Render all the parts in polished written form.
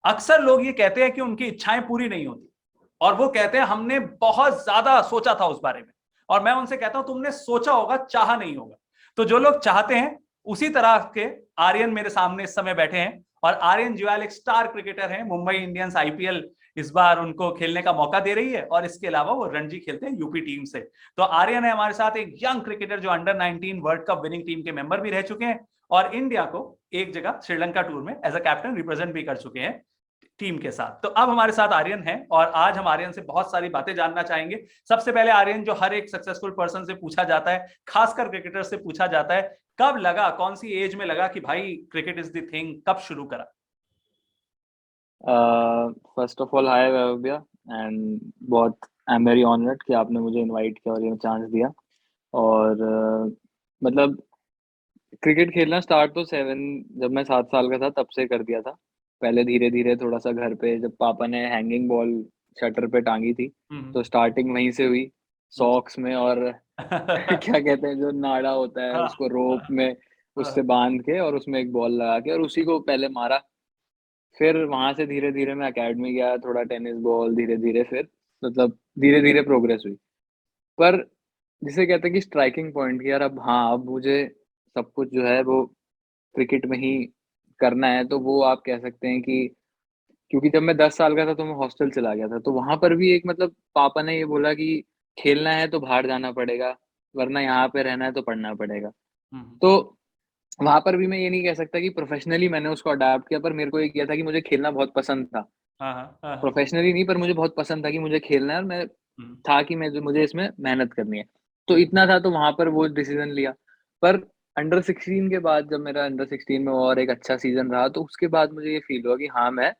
अक्सर लोग ये कहते हैं कि उनकी इच्छाएं पूरी नहीं होती, और वो कहते हैं हमने बहुत ज्यादा सोचा था उस बारे में। और मैं उनसे कहता हूं तुमने सोचा होगा, चाहा नहीं होगा। तो जो लोग चाहते हैं उसी तरह के आर्यन मेरे सामने इस समय बैठे हैं। और आर्यन जुएल एक स्टार क्रिकेटर हैं, मुंबई इंडियंस आईपीएल इस बार उनको खेलने का मौका दे रही है, और इसके अलावा वो रणजी खेलते हैं यूपी टीम से। तो आर्यन है हमारे साथ, एक यंग क्रिकेटर जो under 19 world cup winning team के मेंबर भी रह चुके हैं, और इंडिया को एक जगह श्रीलंका टूर में एज अ कैप्टन रिप्रेजेंट भी कर चुके हैं टीम के साथ। तो अब हमारे साथ आर्यन है, और आज हम आर्यन से बहुत सारी बातें जानना चाहेंगे। सबसे पहले आर्यन, जो हर एक सक्सेसफुल पर्सन से पूछा जाता है, खासकर क्रिकेटर से पूछा जाता है, कब लगा, कौन सी एज में लगा कि भाई क्रिकेट इज द थिंग, कब शुरू करा? फर्स्ट ऑफ ऑल हाय भैया, एंड बहुत आई एम वेरी ऑनर्ड कि आपने मुझे इनवाइट किया और ये चांस दिया। और मतलब क्रिकेट खेलना स्टार्ट तो जब मैं 7 साल का था तब से कर दिया था। पहले धीरे धीरे थोड़ा सा घर पे, जब पापा ने हैंगिंग बॉल शटर पे टांगी थी, हम्म। तो स्टार्टिंग वहीं से हुई, सॉक्स में। और क्या कहते हैं, जो नाड़ा होता है हाँ, उसको रोप में, उससे हाँ, बांध के और उसमें एक बॉल लगा के और उसी को पहले मारा। फिर वहां से धीरे धीरे मैं एकेडमी गया, थोड़ा टेनिस बॉल, धीरे धीरे फिर मतलब धीरे धीरे प्रोग्रेस हुई। पर जिसे कहते हैं कि स्ट्राइकिंग पॉइंट की, यार अब हाँ, अब मुझे सब कुछ जो है वो क्रिकेट में ही करना है, तो वो आप कह सकते हैं कि क्योंकि जब मैं 10 साल का था तो मैं हॉस्टल चला गया था, तो वहां पर भी एक मतलब पापा ने ये बोला कि खेलना है तो बाहर जाना पड़ेगा, वरना यहाँ पे रहना है तो पढ़ना पड़ेगा। हम्म, तो वहां पर भी मैं ये नहीं कह सकता कि प्रोफेशनली मैंने उसको अडाप्ट किया, पर मेरे को ये किया था कि मुझे खेलना बहुत पसंद था। हाँ, हाँ, हाँ, प्रोफेशनली नहीं, पर मुझे बहुत पसंद था कि मुझे खेलना है, और मैं हम्म, था कि मैं जो मुझे इसमें मेहनत करनी है। तो इतना था, तो वहां पर वो डिसीजन लिया। पर अंडर 16 के बाद, जब मेरा अंडर 16 में और एक अच्छा सीजन रहा, तो उसके बाद मुझे ये फील हुआ कि हाँ मैं,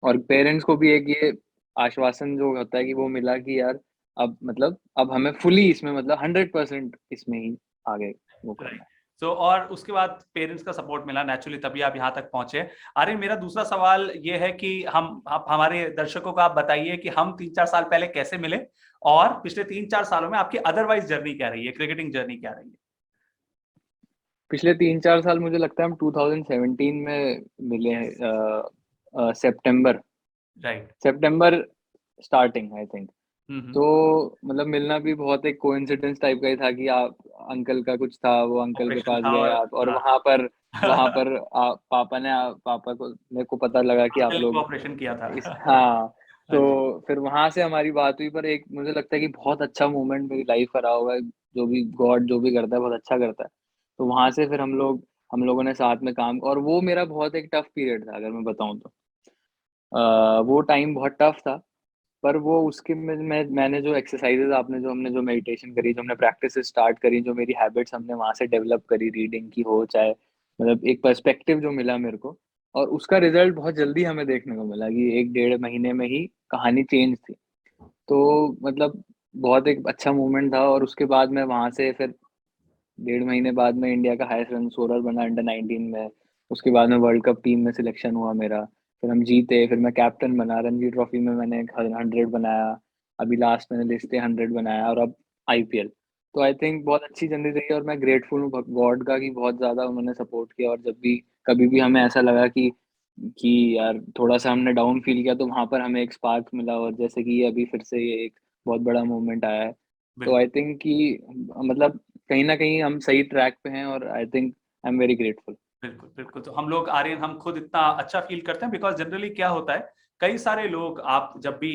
और पेरेंट्स को भी एक ये आश्वासन जो होता है कि वो मिला कि यार अब मतलब अब हमें फुली इसमें मतलब 100% इसमें ही आगे वो राइट। करना है। सो और उसके बाद पेरेंट्स का सपोर्ट मिला नेचुरली, तभी आप यहाँ तक पहुंचे। अरे मेरा दूसरा सवाल ये है कि हम, आप हमारे दर्शकों को आप बताइए कि हम 3-4 साल पहले कैसे मिले, और पिछले 3-4 सालों में आपकी अदरवाइज जर्नी क्या रही है, क्रिकेटिंग जर्नी क्या रही है? पिछले 3-4 साल मुझे लगता है हम 2017 में मिले हैं, सितंबर राइट। सितंबर स्टार्टिंग आई थिंक। हम्म, तो मतलब मिलना भी बहुत एक कोइंसिडेंस टाइप का ही था कि आप, अंकल का कुछ था, वो अंकल के ऑपरेशन पास था गए और आप, और हाँ। वहां पर पापा ने, पापा को मेरे को पता लगा कि आप दिल को लोग ऑपरेशन किया था। हाँ। हाँ तो जी। फिर वहां से हमारी बात हुई, पर एक मुझे लगता है कि बहुत अच्छा मोमेंट मेरी लाइफ का रहा होगा। जो भी गॉड जो भी करता है बहुत अच्छा करता है। तो वहां से फिर हम लोगों ने साथ में काम, और वो मेरा बहुत एक टफ पीरियड था, अगर मैं बताऊं तो। वो टाइम बहुत टफ था। पर वो उसके में मैंने जो एक्सरसाइजेज, आपने जो हमने जो मेडिटेशन करी, जो हमने प्रैक्टिस स्टार्ट करी, जो मेरी हैबिट्स हमने वहां से डेवलप करी, रीडिंग की हो चाहे, मतलब एक पर्सपेक्टिव जो मिला मेरे को, और उसका रिजल्ट बहुत जल्दी हमें देखने को मिला कि 1-1.5 महीने में ही कहानी चेंज थी। तो मतलब बहुत एक अच्छा मूवमेंट था। और उसके बाद मैं वहां से फिर 1.5 महीने बाद में इंडिया का हाईएस्ट रन स्कोरर बना अंडर 19 में। उसके बाद में वर्ल्ड कप टीम में सिलेक्शन हुआ मेरा। फिर हम जीते, फिर मैं कैप्टन बना, रणजी ट्रॉफी में मैंने 100 बनाया। अभी लास्ट मैंने लिस्ट 100 बनाया, और अब आईपीएल। तो आई थिंक बहुत अच्छी जर्नी रही, और मैं ग्रेटफुल हूँ गॉड का कि बहुत ज्यादा उन्होंने सपोर्ट किया। और जब भी कभी भी हमें ऐसा लगा कि यार थोड़ा सा हमने डाउन फील किया, तो वहां पर हमें एक स्पार्क मिला, और जैसे कि ये अभी फिर से ये एक बहुत बड़ा मूवमेंट आया है। तो बिल्कुल, आई थिंक कि मतलब कहीं ना कहीं हम सही ट्रैक पे हैं, और I think I am very grateful. बिल्कुल, बिल्कुल। तो हम लोग आर्यन, हम खुद इतना अच्छा फील करते हैं बिकॉज जनरली क्या होता है, कई सारे लोग, आप जब भी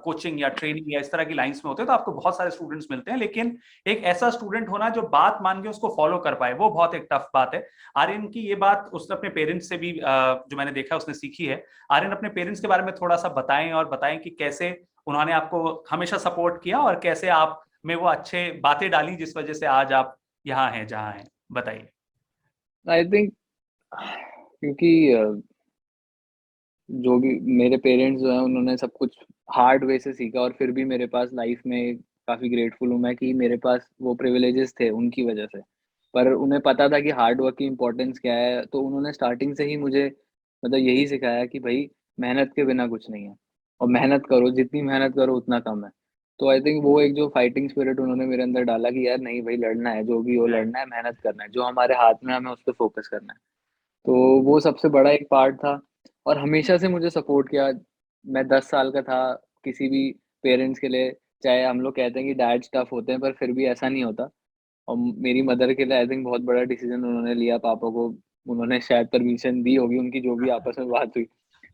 कोचिंग या ट्रेनिंग या इस तरह की लाइंस में होते हैं तो आपको बहुत सारे स्टूडेंट्स मिलते हैं, लेकिन एक ऐसा स्टूडेंट होना जो बात मान के उसको फॉलो कर पाए, वो बहुत एक टफ बात है। आर्यन की ये बात उसने अपने पेरेंट्स से भी जो मैंने देखा उसने सीखी है। आर्यन, अपने पेरेंट्स के बारे में थोड़ा सा बताएं, और बताएं कि कैसे उन्होंने आपको हमेशा सपोर्ट किया, और कैसे आप में वो अच्छे बातें डाली जिस वजह से आज आप यहाँ हैं जहाँ हैं। बताइए। आई थिंक क्योंकि जो भी मेरे पेरेंट्स जो हैं उन्होंने सब कुछ हार्ड वे से सीखा, और फिर भी मेरे पास लाइफ में काफ़ी ग्रेटफुल हूँ मैं कि मेरे पास वो प्रिविलेजेस थे उनकी वजह से। पर उन्हें पता था कि हार्ड वर्क की इम्पोर्टेंस क्या है, तो उन्होंने स्टार्टिंग से ही मुझे मतलब यही सिखाया कि भाई मेहनत के बिना कुछ नहीं है, और मेहनत करो, जितनी मेहनत करो उतना कम है। तो आई थिंक वो एक जो फाइटिंग स्पिरिट उन्होंने मेरे अंदर डाला कि यार नहीं भाई, लड़ना है, जो भी हो लड़ना है, मेहनत करना है, जो हमारे हाथ में है, हमें उस पर फोकस करना है। तो वो सबसे बड़ा एक पार्ट था। और हमेशा से मुझे सपोर्ट किया। मैं 10 साल का था, किसी भी पेरेंट्स के लिए, चाहे हम लोग कहते हैं कि डैड्स टफ होते हैं, पर फिर भी ऐसा नहीं होता। और मेरी मदर के लिए आई थिंक बहुत बड़ा डिसीज़न उन्होंने लिया, पापा को उन्होंने शायद परमिशन दी होगी, उनकी जो भी आपस में बात हुई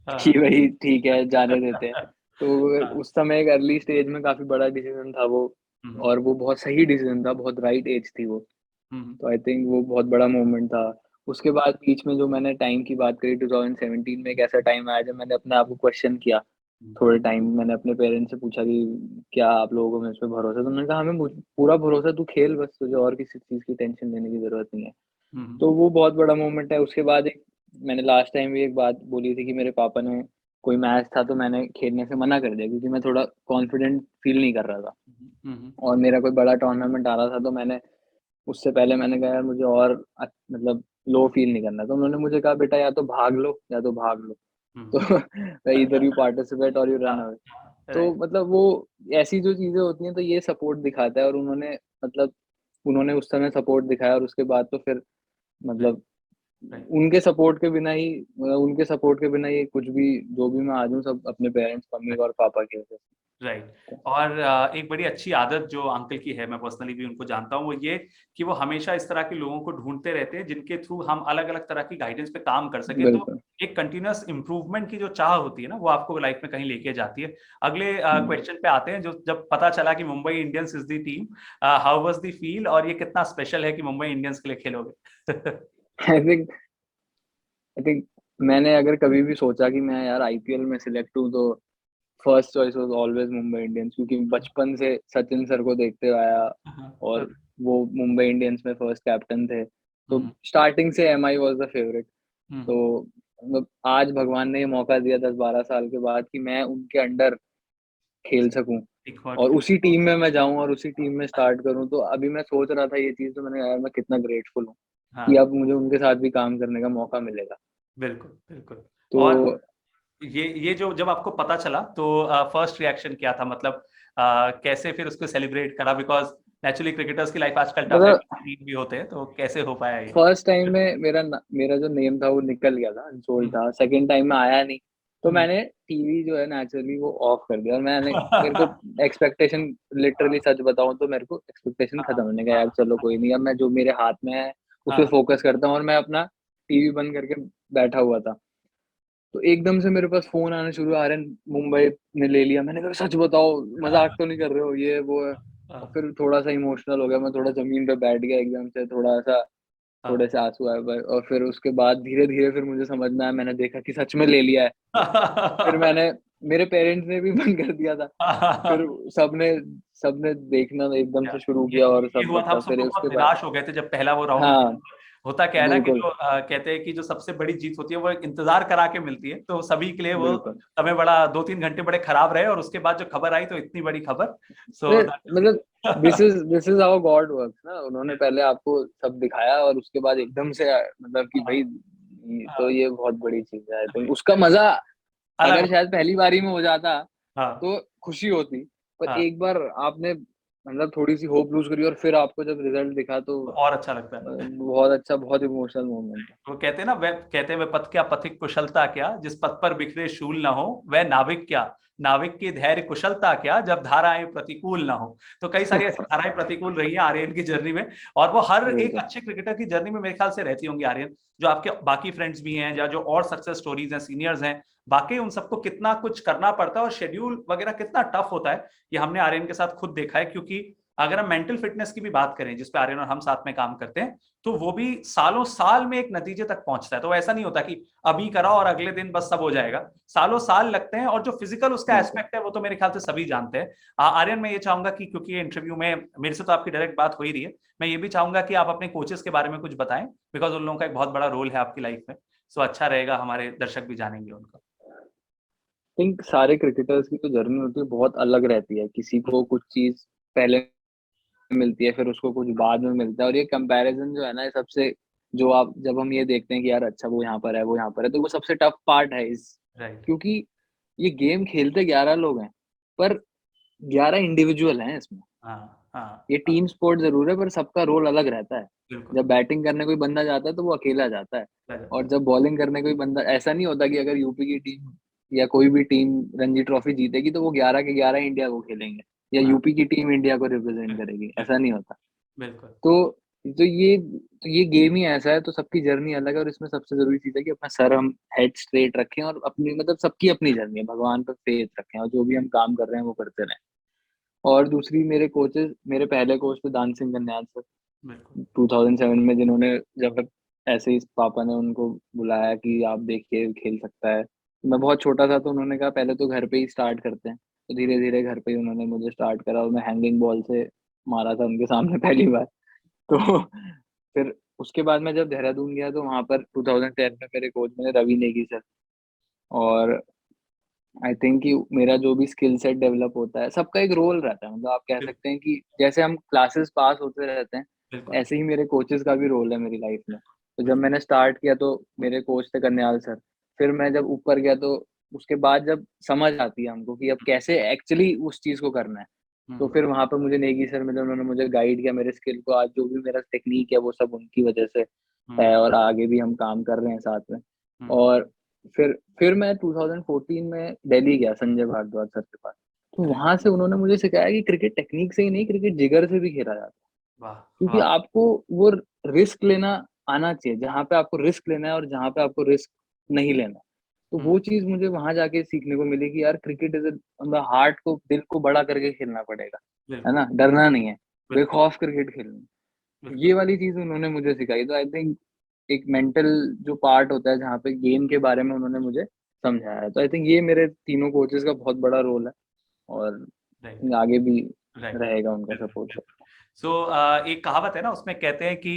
हाँ, कि हाँ, भई ठीक है, जाने देते हैं। तो हाँ, उस समय एक अर्ली स्टेज में काफ़ी बड़ा डिसीज़न था वो, हम्म, और वो बहुत सही डिसीज़न था, बहुत राइट एज थी वो। हम्म, तो आई थिंक वो बहुत बड़ा मोमेंट था। उसके बाद बीच में जो मैंने टाइम की बात करी, 2017 में एक ऐसा टाइम आया जब मैंने अपने आप को क्वेश्चन किया। हम्म, थोड़े टाइम मैंने अपने पेरेंट्स से पूछा कि क्या आप लोगों को मुझ पे भरोसा है? तो उन्होंने कहा हमें पूरा भरोसा है, तू खेल बस, तुझे और किसी चीज़ की टेंशन लेने की ज़रूरत नहीं है। हम्म, तो वो बहुत बड़ा मोमेंट है। उसके बाद एक मैंने लास्ट टाइम भी एक बात बोली थी कि मेरे पापा ने कोई मैच था तो मैंने खेलने से मना कर दिया क्योंकि मैं थोड़ा कॉन्फिडेंट फ़ील नहीं कर रहा था, हम्म, और मेरा कोई बड़ा टूर्नामेंट आ रहा था, तो मैंने उससे पहले मैंने कहा यार मुझे और मतलब लो फ़ील नहीं करना। तो उन्होंने मुझे कहा बेटा या तो भाग लो या तो भाग लो। हम्म, तो ईदर यू पार्टिसिपेट और यू रन हाँ, अवे। तो राइट, मतलब वो ऐसी जो चीज़ें होती हैं तो ये सपोर्ट दिखाता है, और मतलब उन्होंने उस समय सपोर्ट दिखाया, और उसके बाद तो फिर राइट, मतलब राइट, उनके सपोर्ट के बिना ये कुछ भी जो भी मैं आज हूँ सब अपने पेरेंट्स, मम्मी और पापा की वजह से। राइट। और एक बड़ी अच्छी आदत जो अंकल की है, मैं पर्सनली भी उनको जानता हूँ, वो ये कि वो हमेशा इस तरह के लोगों को ढूँढते रहते हैं, जिनके थ्रू हम अलग-अलग तरह की गाइडेंस पे काम कर सकें। तो बिल्कुल। एक कंटीन्यूअस इम्प्रूवमेंट की जो चाह होती है ना, वो आपको लाइफ में कहीं लेके जाती है। अगले हुँ। क्वेश्चन पे आते हैं, जो जब पता चला कि Mumbai Indians is the team, how was the feel, और ये कितना स्पेशल है कि मुंबई इंडियंस के लिए खेलोगे? आई थिंक आई थिंक मैंने अगर कभी भी सोचा कि मैं यार आईपीएल में सिलेक्ट हूँ, तो first choice was always Mumbai Indians, क्योंकि बचपन से सचिन सर को देखते हुए आया, और वो मुंबई इंडियंस में फर्स्ट कैप्टन थे। तो हुँ, स्टार्टिंग से एमआई वाज़ द फेवरेट। हुँ, तो मतलब आज भगवान ने ये मौका दिया 10-12 साल के बाद कि मैं उनके अंडर खेल सकूँ, एक बार और फिर उसी टीम में मैं जाऊँ और उसी टीम में स्टार्ट करूँ। तो अभी मैं सोच रहा था ये चीज़, तो मैंने कहा यार मैं कितना ग्रेटफुल हूँ कि हाँ, अब मुझे उनके साथ भी काम करने का मौका मिलेगा। बिल्कुल, बिल्कुल। तो और ये जो जब आपको पता चला तो फर्स्ट रिएक्शन क्या था? मतलब कैसे फिर उसको सेलिब्रेट करा? बिकॉज़ नेचुरली क्रिकेटर्स की लाइफ आजकल टफ है, मतलब टीम भी होते हैं, तो कैसे हो पाया ये? फर्स्ट टाइम में मेरा जो नेम था वो निकल गया था, अनसोल्ड हुँ, था। सेकंड टाइम में आया नहीं, तो हुँ। मैंने टीवी जो है नेचुरली वो ऑफ कर दिया, और मेरे को एक्सपेक्टेशन, लिटरली सच बताऊँ तो मेरे को एक्सपेक्टेशन हाँ, खत्म, मैंने कहा हाँ, यार चलो कोई नहीं, अब मैं जो मेरे हाथ में है उस पे हाँ। फोकस करता हूँ, और मैं अपना टीवी बंद करके बैठा हुआ था। तो एकदम से मेरे पास फ़ोन आने शुरू, आर्यन मुंबई ने ले लिया। मैंने कहा सच बताओ, मज़ाक तो नहीं कर रहे हो? ये वो है। और हाँ, फिर थोड़ा-सा इमोशनल हो गया मैं, थोड़ा ज़मीन पे बैठ गया एकदम से, हाँ। थोड़े से आँसू आए ब और फिर उसके बाद धीरे-धीरे फिर मुझे समझ में आया, मैंने देखा कि सच में ले लिया है। फिर मैंने मेरे पेरेंट्स ने भी बंद कर दिया था। फिर सबने सबने देखना एकदम या से शुरू ये किया, और ये सब हुआ था, आप मतलब सब फिर लोग बहुत उसके बाद निराश हो गए थे जब पहला वो राउंड हाँ, हुआ। होता क्या है ना कि बिल्कुल, जो कहते हैं कि जो सबसे बड़ी जीत होती है वो एक इंतजार करा के मिलती है, तो सभी के लिए वो बिल्कुल। समय बड़ा 2-3 घंटे बड़े खराब रहे, और उसके बाद जो खबर आई तो इतनी बड़ी खबर। सो फिर दैट मतलब is this is how God works ना। उन्होंने पहले आपको सब दिखाया, और उसके बाद एकदम से मतलब कि हाँ, भई तो हाँ, ये बहुत बड़ी चीज़ है। आई थिंक उसका मज़ा अलग अगर होता शायद पहली बारी में हो जाता है। हाँ, तो खुशी होती, पर हाँ, एक बार आपने मतलब थोड़ी-सी होप लूज़ करी और फिर आपको जब रिज़ल्ट दिखा, तो तो और अच्छा लगता है। बहुत अच्छा, बहुत इमोशनल मोमेंट था। वो कहते हैं ना, वह कहते हैं वह पथ क्या पथिक कुशलता क्या, जिस पथ पर बिखरे शूल ना हो, वह नाविक क्या, नाविक की धैर्य कुशलता क्या, जब धाराएं प्रतिकूल ना हो। तो कई सारी ऐसी धाराएं प्रतिकूल रही हैं आर्यन की जर्नी में, और वो हर एक बिल्कुल, अच्छे क्रिकेटर की जर्नी में मेरे ख्याल से रहती होंगी आर्यन। जो आपके बाकी फ्रेंड्स भी हैं, या जो और सक्सेस स्टोरीज हैं, सीनियर्स हैं, बाकी उन सबको कितना कुछ करना पड़ता है, और शेड्यूल वगैरह कितना टफ होता है, ये हमने आर्यन के साथ खुद देखा है। क्योंकि अगर हम मेंटल फिटनेस की भी बात करें, जिसपे आर्यन और हम साथ में काम करते हैं, तो वो भी सालों साल में एक नतीजे तक पहुंचता है। तो ऐसा नहीं होता कि अभी करा और अगले दिन बस सब हो जाएगा। सालों साल लगते हैं, और जो फिजिकल उसका बिल्कुल। एस्पेक्ट है वो तो मेरे ख्याल से सभी जानते हैं। आर्यन, मैं ये चाहूंगा कि क्योंकि ये इंटरव्यू में मेरे से तो आपकी डायरेक्ट बात हो ही रही है, मैं ये भी चाहूंगा कि आप अपने कोचेस के बारे में कुछ बताएं, बिकॉज उन लोगों का एक बहुत बड़ा रोल है आपकी लाइफ में। सो अच्छा रहेगा, हमारे दर्शक भी जानेंगे उनको। थिंक सारे क्रिकेटर्स की जो जर्नी होती है बहुत अलग रहती है। किसी को कुछ चीज़ पहले मिलती है, फिर उसको कुछ बाद में मिलता है, और ये कंपैरिज़न जो है ना, ये सबसे जो आप जब हम ये देखते हैं कि यार अच्छा वो यहाँ पर है, वो यहाँ पर है, तो वो सबसे टफ पार्ट है इस राइट। क्योंकि ये गेम खेलते 11 लोग हैं, पर 11 इंडिविजुअल हैं इसमें। हाँ, हाँ, ये टीम स्पोर्ट ज़रूर है, पर सबका रोल अलग रहता है। बिल्कुल। जब बैटिंग करने कोई बंदा जाता है, तो वो अकेला जाता है, गजब। और जब बॉलिंग करने कोई बंदा, ऐसा नहीं होता कि अगर यूपी की टीम या कोई भी टीम रणजी ट्रॉफी जीतेगी, तो वो 11 के 11 इंडिया को खेलेंगे, या हाँ, यूपी की टीम इंडिया को रिप्रेज़ेंट बिल्कुल, करेगी, ऐसा बिल्कुल, नहीं होता। बिल्कुल। तो ये गेम ही ऐसा है, तो सबकी जर्नी अलग है, और इसमें सबसे ज़रूरी चीज़ है कि अपना सर हम हेड स्ट्रेट रखें, और अपनी मतलब सबकी अपनी जर्नी है, भगवान पे फेथ रखें, और जो भी हम काम कर रहे हैं वो करते रहें। और दूसरी, मेरे पहले कोच थे दान सिंह कन्याल सर, बिल्कुल। 2007 में, जिन्होंने जब ऐसे ही पापा ने उनको बुलाया कि आप देखिए खेल सकता है। मैं बहुत छोटा था, तो उन्होंने कहा पहले तो घर पे ही स्टार्ट करते हैं। तो धीरे-धीरे घर पे ही उन्होंने मुझे स्टार्ट करा, और मैं हैंगिंग बॉल से मारा था उनके सामने पहली बार। तो फिर उसके बाद मैं जब देहरादून गया, तो वहाँ पर 2010 में मेरे कोच बने रवि नेगी सर, और आई थिंक कि मेरा जो भी स्किल सेट डेवलप होता है, सबका एक रोल रहता है। मतलब आप कह बिल सकते हैं कि जैसे हम क्लासेस पास होते रहते हैं, बिल्कुल, ऐसे ही मेरे कोचेस का भी रोल है मेरी लाइफ में। तो जब बिल्कुल। मैंने स्टार्ट किया, तो मेरे कोच थे कन्याल सर। फिर मैं जब ऊपर गया, तो उसके बाद जब समझ आती है हमको कि अब कैसे एक्चुअली उस चीज़ को करना है, तो हुँ, फिर वहाँ पे मुझे नेगी सर मिले, उन्होंने मुझे गाइड किया मेरे स्किल को। आज जो भी मेरा टेक्नीक है, वो सब उनकी वजह से हुँ, है, और आगे भी हम काम कर रहे हैं साथ में। हुँ, और फिर मैं 2014 में दिल्ली गया संजय भारद्वाज सर के पास। तो अरे वहाँ से उन्होंने मुझे सिखाया कि क्रिकेट टेक्निक से ही नहीं, क्रिकेट जिगर से भी खेला जाता है। वाह! क्योंकि वाह! आपको वो रिस्क लेना आना चाहिए, जहाँ पे आपको रिस्क लेना है और जहाँ पे आपको रिस्क नहीं लेना है। तो हुँ, वो चीज़ मुझे वहाँ जाके सीखने को मिली कि यार क्रिकेट इज़ मतलब हार्ट को, दिल को बड़ा करके खेलना पड़ेगा, है बिल्कुल, ना? डरना नहीं है, बिल्कुल, बेखौफ क्रिकेट खेलनी है। बिल्कुल। ये वाली चीज़ उन्होंने मुझे सिखाई, तो आई थिंक एक मेंटल जो पार्ट होता है, जहाँ पे गेम के बारे में उन्होंने मुझे समझाया है। तो आई थिंक ये मेरे तीनों कोचेज़ का बहुत बड़ा रोल है, और राइट, आगे भी राइट। रहेगा उनका बिल्कुल, सपोर्ट। बिल्कुल। सो एक कहावत है ना, उसमें कहते हैं कि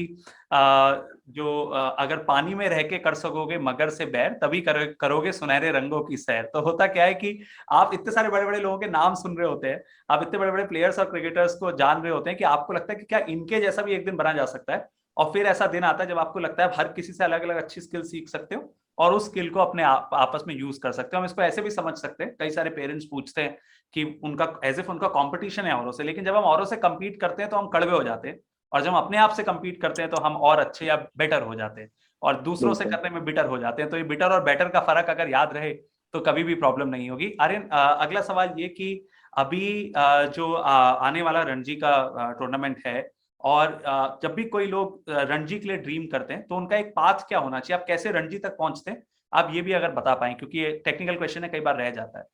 अगर पानी में रह के कर सकोगे मगर से बैर, तभी करोगे सुनहरे रंगों की सैर। तो होता क्या है कि आप इतने सारे बड़े-बड़े लोगों के नाम सुन रहे होते हैं, आप इतने बड़े-बड़े प्लेयर्स और क्रिकेटर्स को जान रहे होते हैं कि आपको लगता है कि क्या इनके जैसा भी एक दिन बना जा सकता है? और फिर ऐसा दिन आता है जब आपको लगता है आप हर किसी से अलग-अलग अच्छी स्किल सीख सकते हो और उस स्किल को अपने आपस में यूज़ कर सकते हो। हम इसको ऐसे भी समझ सकते हैं, कई सारे पेरेंट्स पूछते हैं कि उनका एज़ इफ उनका कॉम्पिटिशन है औरों से, लेकिन जब हम औरों से कम्पीट करते हैं तो हम कड़वे हो जाते हैं और जब हम अपने आप से कम्पीट करते हैं तो हम और अच्छे या बेटर हो जाते हैं और दूसरों से बिल्कुल। करने में बिटर हो जाते हैं। तो ये बिटर और बेटर का फ़र्क अगर याद रहे तो कभी भी प्रॉब्लम नहीं होगी। आर्यन, अगला सवाल ये कि अभी जो आने वाला रणजी का टूर्नामेंट है और जब भी कोई लोग रणजी के लिए ड्रीम करते हैं तो उनका एक पाथ क्या होना चाहिए? आप कैसे रणजी तक पहुँचते हैं? आप ये भी अगर बता पाएँ, क्योंकि ये टेक्निकल क्वेश्चन है, कई बार रह जाता है।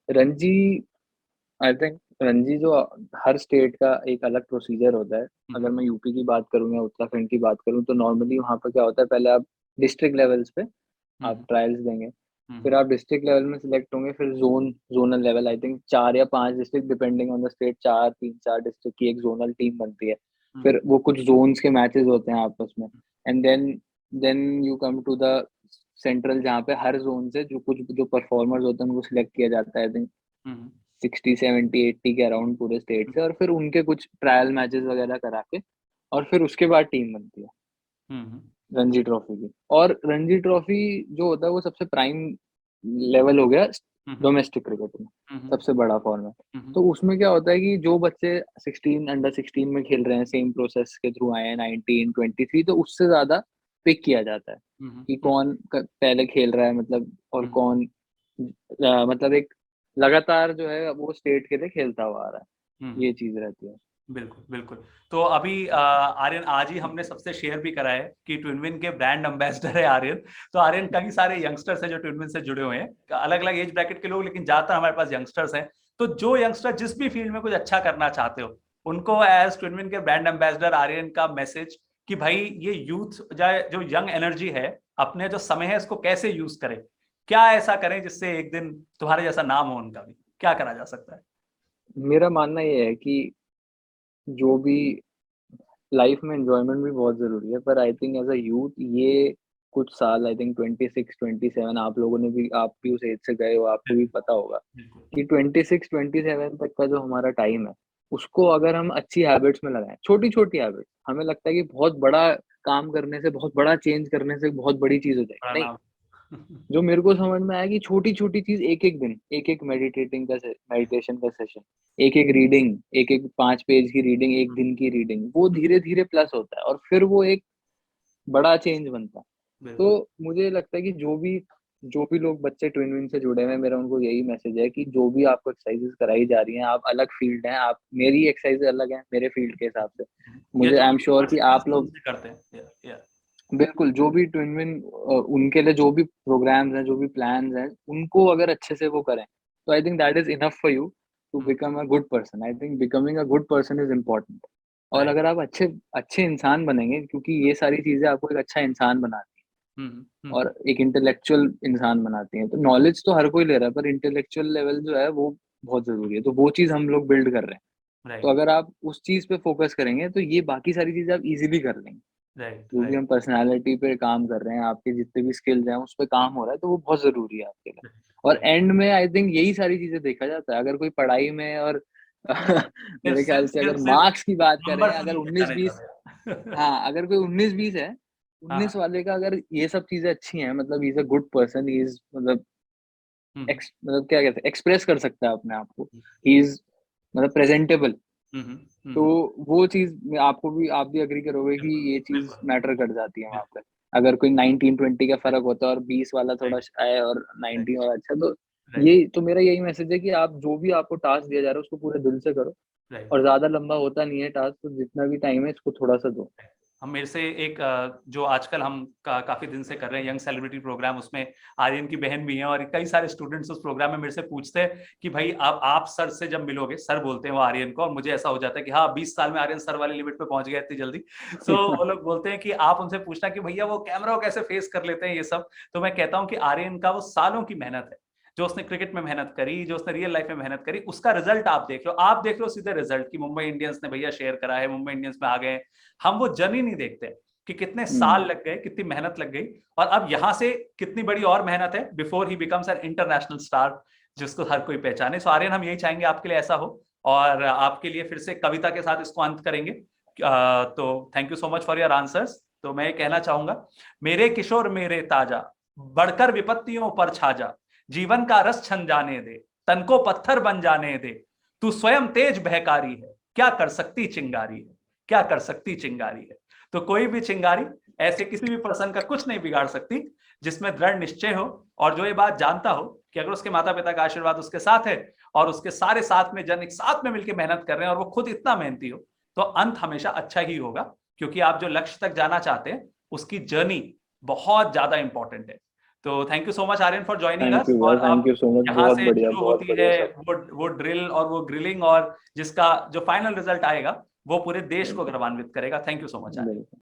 रणजी, आई थिंक रणजी जो हर स्टेट का एक अलग प्रोसीजर होता है। हुँ, अगर हुँ। मैं यूपी की बात करूँ या उत्तराखंड की बात करूँ, तो नॉर्मली वहाँ पे क्या होता है, पहले आप डिस्ट्रिक्ट लेवल्स पे हुँ, आप हुँ। ट्रायल्स देंगे। हुँ, फिर हुँ। आप डिस्ट्रिक्ट लेवल में सिलेक्ट होंगे, फिर ज़ोनल लेवल, आई थिंक 4 या 5 district depending on the state, 4 3-4 district की एक ज़ोनल टीम बनती है। हुँ, फिर वो कुछ ज़ोन्स के मैचेज़ होते हैं आपस में, and then you come to the central, जहाँ पे हर ज़ोन से जो परफॉर्मर्स होते हैं उनको सिलेक्ट किया जाता है। आई थिंक हुँ, हुँ। 60, 70, 80 के अराउंड पूरे स्टेट हुँ, से, और फिर उनके कुछ ट्रायल मैचेज़ वगैरह करा के, और फिर उसके बाद टीम बनती है हुँ, हुँ। रणजी ट्रॉफी की। और रणजी ट्रॉफी जो होता है, वो सबसे प्राइम लेवल हो गया हुँ, हुँ। डोमेस्टिक क्रिकेट में, हुँ, हुँ। सबसे बड़ा फॉर्मेट। हुँ, हुँ। तो उसमें क्या होता है कि जो बच्चे 16 अंडर 16 में खेल रहे हैं, सेम प्रोसेस के थ्रू आए हैं, 19, 23, तो उससे ज़्यादा पिक किया जाता है हुँ, हुँ। कि हुँ, कौन पहले खेल रहा है, मतलब, और हुँ। कौन मतलब एक लगातार जो है वो स्टेट के लिए खेलता हुआ आ रहा हुँ, है। हुँ। ये चीज़ रहती है। बिल्कुल, बिल्कुल। तो अभी आर्यन आज ही हमने सबसे शेयर भी करा है कि ट्विनविन के ब्रांड एम्बेसडर है आर्यन। तो आर्यन, कई सारे यंगस्टर्स हैं जो ट्विनविन से जुड़े हुए हैं, अलग-अलग एज ब्रैकेट के लोग, लेकिन ज़्यादातर हमारे पास यंगस्टर्स हैं। तो जो यंगस्टर जिस भी फील्ड में कुछ अच्छा करना चाहते हो, उनको एज़ ट्विनविन के ब्रांड एम्बेसडर आर्यन का मैसेज कि भाई ये यूथ जो यंग एनर्जी है, अपने जो समय है इसको कैसे यूज़ करें? क्या ऐसा करें जिससे एक दिन तुम्हारे जैसा नाम हो उनका भी? क्या करा जा सकता है? मेरा मानना ये है कि जो भी लाइफ में एन्जॉयमेंट भी बहुत ज़रूरी है, पर I think as a youth ये कुछ साल, आई थिंक 26, 27, आप भी उस एज से गए हो, आपको भी बिल्कुल, पता होगा बिल्कुल। कि 26, 27 तक का जो हमारा टाइम है, उसको अगर हम अच्छी हैबिट्स में लगाएँ, छोटी-छोटी हैबिट्स, हमें लगता है कि बहुत बड़ा काम करने से, बहुत बड़ा चेंज करने से बहुत बड़ी चीज़ हो जाएगी, बड़ा नहीं। नाम। जो मेरे को समझ में आया कि छोटी-छोटी चीज़ एक-एक दिन, एक-एक मेडिटेशन का सेशन, एक-एक रीडिंग, एक-एक 5 पेज की रीडिंग, 1 दिन की रीडिंग, वो धीरे-धीरे प्लस होता है और फिर वो एक बड़ा चेंज बनता है। बिल्कुल। तो मुझे लगता है कि जो भी लोग बच्चे ट्विन विन से जुड़े हुए हैं, मेरा उनको यही मैसेज है कि जो भी आपको एक्सरसाइज़ेज़ कराई जा रही हैं, आप अलग फील्ड हैं, आप मेरी एक्सरसाइज़ अलग है, मेरे फील्ड के हिसाब से। या मुझे जो आई एम भी श्योर कि आप पर्सनल लोग से करते हैं, या बिल्कुल, जो भी ट्विन विन उनके लिए जो भी प्रोग्राम्स हैं, जो भी प्लान्स हैं, उनको अगर अच्छे से वो करें, तो I think that is enough for you to become a good person. I think becoming a good person is important और राइट। अगर आप अच्छे अच्छे इंसान बनेंगे क्योंकि ये सारी चीज़ें आपको एक अच्छा इंसान बनाती हैं और एक इंटेलेक्चुअल इंसान बनाती हैं। तो नॉलेज तो हर कोई ले रहा है, पर इंटेलेक्चुअल लेवल जो है, वो बहुत ज़रूरी है। तो वो चीज़ हम लोग बिल्ड कर रहे हैं। तो राइट, अगर आप उस चीज़ पे फ़ोकस करेंगे, तो ये बाकी सारी चीज़ें आप ईज़िली कर लेंगे। राइट, जो भी राइट, हम पर्सनैलिटी पे काम कर रहे हैं, आपके जितने भी स्किल्स हैं, उस पे काम हो रहा है, तो वो बहुत ज़रूरी है आपके लिए। और राइट। एंड में आई थिंक यही सारी चीज़ें देखा जाता है। अगर कोई पढ़ाई में और सिर्फ मेरे ख्याल सिर्फ से सिर्फ अगर सिर्फ मार्क्स की बात करें, नंबर से अगर नहीं पहचाने 19-20 जाते। हाँ, अगर कोई 19-20 है, हाँ, 19 हाँ। वाले का अगर ये सब चीज़ें अच्छी हैं, मतलब he is a good person, he is मतलब हुँ, हुँ। मतलब क्या कहते हैं, एक्सप्रेस कर सकता है अपने आप को। ही इज़ मतलब प्रेज़ेंटेबल। हुँ, हुँ, हुँ, तो हुँ। वो चीज़ में आप भी एग्री करोगे कि बिल्कुल, ये चीज़ बिल्कुल, मैटर कर जाती है वहाँ बिल्कुल। पे। अगर कोई 19-20 का फ़र्क होता है और 20 वाला थोड़ा राइट, शाय और राइट, 19 वाला अच्छा, तो राइट, ये तो मेरा यही मैसेज है कि आप जो भी आपको टास्क दिया जा रहा है, उसको पूरे दिल से करो राइट। और ज़्यादा लंबा होता नहीं है टास्क, तो जितना भी टाइम है, इसको थोड़ा-सा दो। हम मेरे से एक जो आजकल हम काफ़ी दिन से कर रहे हैं यंग सेलिब्रिटी प्रोग्राम, उसमें आर्यन की बहन भी हैं और कई सारे स्टूडेंट्स उस प्रोग्राम में मेरे से पूछते हैं कि भाई आप सर से जब मिलोगे, सर बोलते हैं वो आर्यन को, और मुझे ऐसा हो जाता है कि हाँ, 20 साल में आर्यन सर वाली लिमिट पे पहुंच गया इतनी जल्दी। सो वो लोग बोलते हैं कि आप उनसे पूछना कि भैया वो कैमरा को कैसे फेस कर लेते हैं ये सब। तो मैं कहता हूँ कि आर्यन का वो सालों की मेहनत है, जो उसने क्रिकेट में मेहनत करी, जो उसने रियल लाइफ में मेहनत करी, उसका रिजल्ट आप देख लो। आप देख लो सीधे रिजल्ट कि मुंबई इंडियंस ने भैया शेयर करा है, मुंबई इंडियंस में आ गए। हम वो जर्नी नहीं देखते कि कितने साल हुँ, लग गए, कितनी मेहनत लग गई, और अब यहां से कितनी बड़ी और मेहनत है before he becomes an international star जिसको हर कोई पहचाने। सो आर्यन, हम यही चाहेंगे आपके लिए ऐसा हो, और आपके लिए फिर से कविता के साथ इसको अंत करेंगे। तो thank you so much for your answers. तो मैं ये कहना चाहूंगा, मेरे किशोर मेरे ताजा, बढ़कर विपत्तियों पर छा जा, जीवन का रस छन जाने दे, तन को पत्थर बन जाने दे, तू स्वयं तेज बहकारी है, क्या कर सकती चिंगारी है, क्या कर सकती चिंगारी है। तो कोई भी चिंगारी ऐसे किसी भी पर्सन का कुछ नहीं बिगाड़ सकती जिसमें दृढ़ निश्चय हो, और जो ये बात जानता हो कि अगर उसके माता पिता का आशीर्वाद उसके साथ है और उसके सारे साथ में जन एक साथ में मिलकर मेहनत कर रहे हैं और वो खुद इतना मेहनती हो, तो अंत हमेशा अच्छा ही होगा। क्योंकि आप जो लक्ष्य तक जाना चाहते हैं, उसकी जर्नी बहुत ज्यादा इंपॉर्टेंट है। तो thank you so much Aryan for joining thank us. You और भैया, थैंक अब यू सो मच। यहाँ से शुरू बहुत होती है बढ़िया सर। वो ड्रिल और वो ग्रिलिंग, और जिसका जो फाइनल रिजल्ट आएगा वो पूरे देश को बिल्कुल, गौरवान्वित करेगा। Thank you so much Aryan. बिल्कुल।